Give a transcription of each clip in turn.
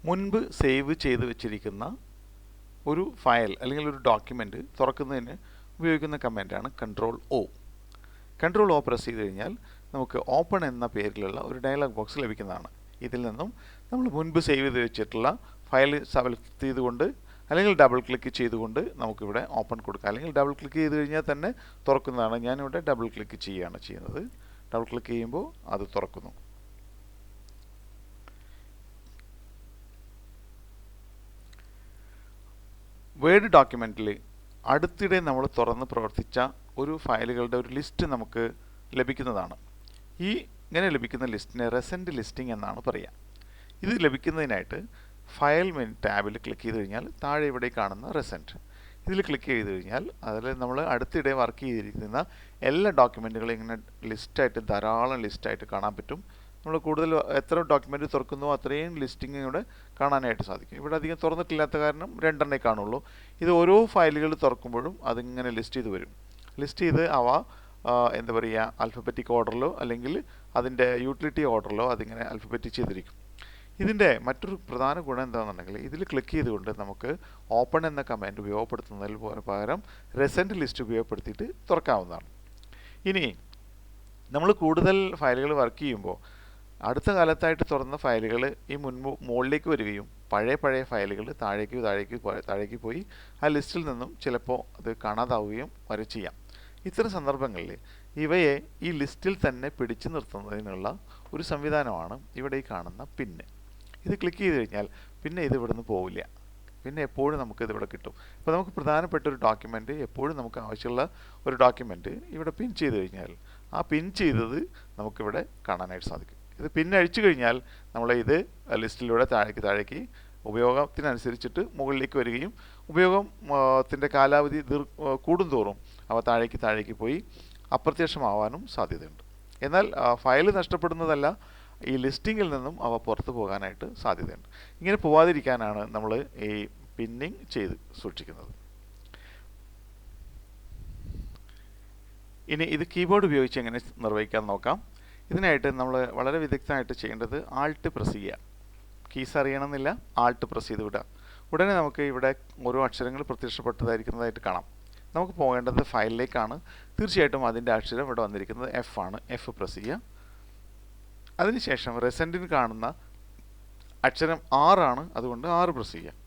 മുൻപ് സേവ് ചെയ്ത് വെച്ചിരിക്കുന്ന ഒരു ഫയൽ അല്ലെങ്കിൽ ഒരു ഡോക്യുമെൻ്റ് തുറക്കുന്നതിന് ഉപയോഗിക്കുന്ന കമാൻഡാണ് കൺട്രോൾ-O. കൺട്രോൾ-O പ്രസ് ചെയ്ത് കഴിഞ്ഞാൽ നമുക്ക് ഓപ്പൺ എന്ന പേരിലുള്ള ഒരു ഡയലോഗ് ബോക്സ് ലഭിക്കുന്നതാണ്. ഇതിൽ നിന്നും നമ്മൾ മുൻപ് സേവ് ചെയ്ത് വെച്ചിട്ടുള്ള ഫയൽ സെലക്ട് ചെയ്തുകൊണ്ട് അല്ലെങ്കിൽ ഡബിൾ ക്ലിക്ക് ചെയ്തുകൊണ്ട് നമുക്കിവിടെ ഓപ്പൺ കൊടുക്കാം. അല്ലെങ്കിൽ ഡബിൾ ക്ലിക്ക് ചെയ്ത് കഴിഞ്ഞാൽ തന്നെ തുറക്കുന്നതാണ്. ഞാനിവിടെ ഡബിൾ ക്ലിക്ക് ചെയ്യുകയാണ് ചെയ്യുന്നത്. ഡബിൾ ക്ലിക്ക് ചെയ്യുമ്പോൾ അത് തുറക്കുന്നു. വേർഡ് ഡോക്യുമെൻറ്റിൽ അടുത്തിടെ നമ്മൾ തുറന്ന് പ്രവർത്തിച്ച ഒരു ഫയലുകളുടെ ഒരു ലിസ്റ്റ് നമുക്ക് ലഭിക്കുന്നതാണ്. ഈ ഇങ്ങനെ ലഭിക്കുന്ന ലിസ്റ്റിനെ റെസെൻ്റ് ലിസ്റ്റിംഗ് എന്നാണ് പറയുക. ഇത് ലഭിക്കുന്നതിനായിട്ട് ഫയൽ മെനു ടാബിൽ ക്ലിക്ക് ചെയ്ത് കഴിഞ്ഞാൽ താഴെ ഇവിടെ കാണുന്ന റെസെൻ്റ് ഇതിൽ ക്ലിക്ക് ചെയ്ത് കഴിഞ്ഞാൽ അതിൽ നമ്മൾ അടുത്തിടെ വർക്ക് ചെയ്തിരിക്കുന്ന എല്ലാ ഡോക്യുമെൻറ്റുകളും ഇങ്ങനെ ലിസ്റ്റായിട്ട് ധാരാളം ലിസ്റ്റായിട്ട് കാണാൻ പറ്റും. നമ്മൾ കൂടുതൽ എത്ര ഡോക്യുമെൻ്റ് തുറക്കുന്നോ അത്രയും ലിസ്റ്റിംഗ് ഇവിടെ കാണാനായിട്ട് സാധിക്കും. ഇവിടെ അധികം തുറന്നിട്ടില്ലാത്ത കാരണം 2 കാണുള്ളൂ. ഇത് ഓരോ ഫയലുകൾ തുറക്കുമ്പോഴും അതിങ്ങനെ ലിസ്റ്റ് ചെയ്ത് വരും. ലിസ്റ്റ് ചെയ്ത് അവ എന്താ പറയുക ആൽഫബറ്റിക് ഓർഡറിലോ അല്ലെങ്കിൽ അതിൻ്റെ യൂട്ടിലിറ്റി ഓർഡറിലോ അതിങ്ങനെ ആൽഫബറ്റിക് ചെയ്തിരിക്കും. ഇതിൻ്റെ മറ്റൊരു പ്രധാന ഗുണം എന്താണെന്നുണ്ടെങ്കിൽ ഇതിൽ ക്ലിക്ക് ചെയ്തുകൊണ്ട് നമുക്ക് ഓപ്പൺ എന്ന കമാൻഡ് ഉപയോഗപ്പെടുത്തുന്നതിന് പകരം റെസെൻ്റ് ലിസ്റ്റ് ഉപയോഗപ്പെടുത്തിയിട്ട് തുറക്കാവുന്നതാണ്. ഇനി നമ്മൾ കൂടുതൽ ഫയലുകൾ വർക്ക് ചെയ്യുമ്പോൾ അടുത്ത കാലത്തായിട്ട് തുറന്ന ഫയലുകൾ ഈ മുകളിലേക്ക് വരികയും പഴയ ഫയലുകൾ താഴേക്ക് പോയി ആ ലിസ്റ്റിൽ നിന്നും ചിലപ്പോൾ അത് കാണാതാവുകയും വരെ ചെയ്യാം. ഇത്തരം സന്ദർഭങ്ങളിൽ ഇവയെ ഈ ലിസ്റ്റിൽ തന്നെ പിടിച്ചു നിർത്തുന്നതിനുള്ള ഒരു സംവിധാനമാണ് ഇവിടെ ഈ കാണുന്ന പിന്ന്. ഇത് ക്ലിക്ക് ചെയ്ത് കഴിഞ്ഞാൽ പിന്നെ ഇത് ഇവിടെ നിന്ന് പോവില്ല. പിന്നെ എപ്പോഴും നമുക്കിത് ഇവിടെ കിട്ടും. അപ്പോൾ നമുക്ക് പ്രധാനപ്പെട്ട ഒരു ഡോക്യുമെൻ്റ് എപ്പോഴും നമുക്ക് ആവശ്യമുള്ള ഒരു ഡോക്യുമെൻ്റ് ഇവിടെ പിൻ ചെയ്ത് കഴിഞ്ഞാൽ ആ പിൻ ചെയ്തത് നമുക്കിവിടെ കാണാനായിട്ട് സാധിക്കും. ഇത് പിന്നെ അഴിച്ചു കഴിഞ്ഞാൽ നമ്മൾ ഇത് ലിസ്റ്റിലൂടെ താഴേക്ക് ഉപയോഗത്തിനനുസരിച്ചിട്ട് മുകളിലേക്ക് വരികയും ഉപയോഗത്തിൻ്റെ കാലാവധി കൂടുന്തോറും അവ താഴേക്ക് പോയി അപ്രത്യക്ഷമാവാനും സാധ്യതയുണ്ട്. എന്നാൽ ഫയൽ നഷ്ടപ്പെടുന്നതല്ല, ഈ ലിസ്റ്റിങ്ങിൽ നിന്നും അവ പുറത്തു പോകാനായിട്ട് സാധ്യതയുണ്ട്. ഇങ്ങനെ പോവാതിരിക്കാനാണ് നമ്മൾ ഈ പിന്നിങ് ചെയ്ത് സൂക്ഷിക്കുന്നത്. ഇനി ഇത് കീബോർഡ് ഉപയോഗിച്ച് എങ്ങനെ നിർവഹിക്കാൻ നോക്കാം. ഇതിനായിട്ട് നമ്മൾ വളരെ വിദഗ്ധമായിട്ട് ചെയ്യേണ്ടത് ആൾട്ട് പ്രസ് ചെയ്യുക. കീസ് അറിയണമെന്നില്ല, ആൾട്ട് പ്രസ് ചെയ്ത് വിടുക. ഉടനെ നമുക്ക് ഇവിടെ ഓരോ അക്ഷരങ്ങൾ പ്രത്യക്ഷപ്പെട്ടതായിരിക്കുന്നതായിട്ട് കാണാം. നമുക്ക് പോകേണ്ടത് ഫയലിലേക്കാണ്. തീർച്ചയായിട്ടും അതിൻ്റെ അക്ഷരം ഇവിടെ വന്നിരിക്കുന്നത് എഫ് ആണ്. എഫ് പ്രസ് ചെയ്യുക. അതിനുശേഷം റെസെൻറ്റിന് കാണുന്ന അക്ഷരം 6 ആണ്, അതുകൊണ്ട് 6 പ്രസ് ചെയ്യുക.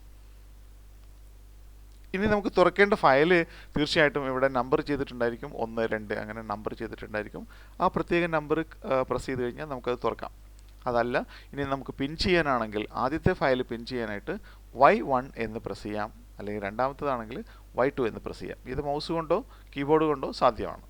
ഇനി നമുക്ക് തുറക്കേണ്ട ഫയൽ തീർച്ചയായിട്ടും ഇവിടെ നമ്പർ ചെയ്തിട്ടുണ്ടായിരിക്കും. 1, 2 അങ്ങനെ നമ്പർ ചെയ്തിട്ടുണ്ടായിരിക്കും. ആ പ്രത്യേക നമ്പർ പ്രസ് ചെയ്ത് കഴിഞ്ഞാൽ നമുക്കത് തുറക്കാം. അതല്ല ഇനി നമുക്ക് പിൻ ചെയ്യാനാണെങ്കിൽ ആദ്യത്തെ ഫയൽ പിൻ ചെയ്യാനായിട്ട് Y1 എന്ന് പ്രസ് ചെയ്യാം, അല്ലെങ്കിൽ രണ്ടാമത്തേതാണെങ്കിൽ Y2 എന്ന് പ്രസ് ചെയ്യാം. ഇത് മൗസ് കൊണ്ടോ കീബോർഡ് കൊണ്ടോ സാധ്യമാണ്.